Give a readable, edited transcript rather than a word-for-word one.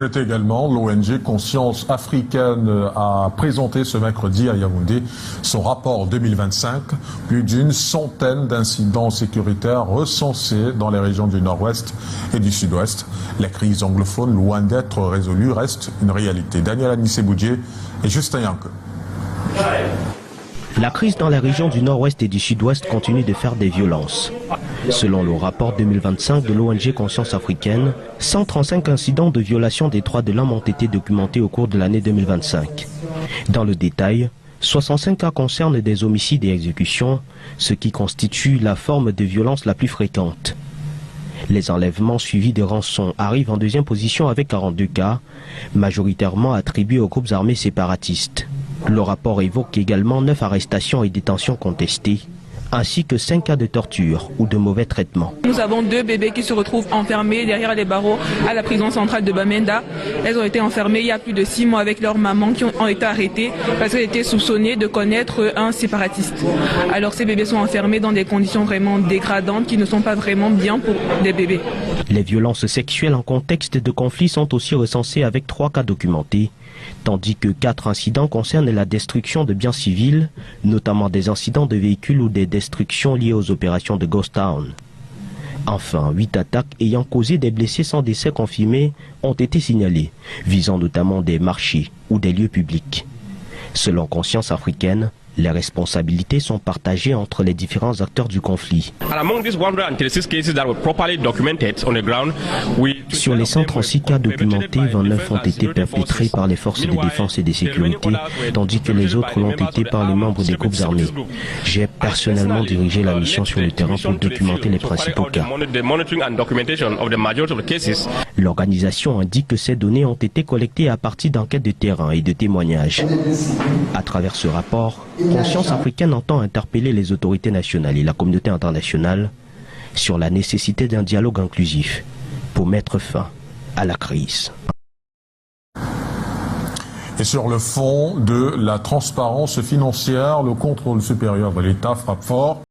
Également, l'ONG Conscience Africaine a présenté ce mercredi à Yaoundé son rapport 2025. Plus d'une centaine d'incidents sécuritaires recensés dans les régions du Nord-Ouest et du Sud-Ouest. La crise anglophone, loin d'être résolue, reste une réalité. Daniel Anissé-Boudjié et Justin Yanke. La crise dans la région du Nord-Ouest et du Sud-Ouest continue de faire des violences. Selon le rapport 2025 de l'ONG Conscience Africaine, 135 incidents de violation des droits de l'homme ont été documentés au cours de l'année 2025. Dans le détail, 65 cas concernent des homicides et exécutions, ce qui constitue la forme de violence la plus fréquente. Les enlèvements suivis de rançons arrivent en deuxième position avec 42 cas, majoritairement attribués aux groupes armés séparatistes. Le rapport évoque également 9 arrestations et détentions contestées, ainsi que 5 cas de torture ou de mauvais traitements. Nous avons 2 bébés qui se retrouvent enfermés derrière les barreaux à la prison centrale de Bamenda. Elles ont été enfermées il y a plus de 6 mois avec leur maman qui ont été arrêtées parce qu'elles étaient soupçonnées de connaître un séparatiste. Alors ces bébés sont enfermés dans des conditions vraiment dégradantes qui ne sont pas vraiment bien pour des bébés. Les violences sexuelles en contexte de conflit sont aussi recensées avec 3 cas documentés, tandis que 4 incidents concernent la destruction de biens civils, notamment des incidents de véhicules ou des destructions liées aux opérations de Ghost Town. Enfin, 8 attaques ayant causé des blessés sans décès confirmés ont été signalées, visant notamment des marchés ou des lieux publics. Selon Conscience Africaine, les responsabilités sont partagées entre les différents acteurs du conflit. Sur les 136 cas documentés, 29 ont été perpétrés par les forces de défense et de sécurité, tandis que les autres l'ont été par les membres des groupes armés. J'ai personnellement dirigé la mission sur le terrain pour documenter les principaux cas. L'organisation indique que ces données ont été collectées à partir d'enquêtes de terrain et de témoignages. À travers ce rapport, Conscience Africaine entend interpeller les autorités nationales et la communauté internationale sur la nécessité d'un dialogue inclusif pour mettre fin à la crise. Et sur le fond de la transparence financière, le contrôle supérieur de l'État frappe fort.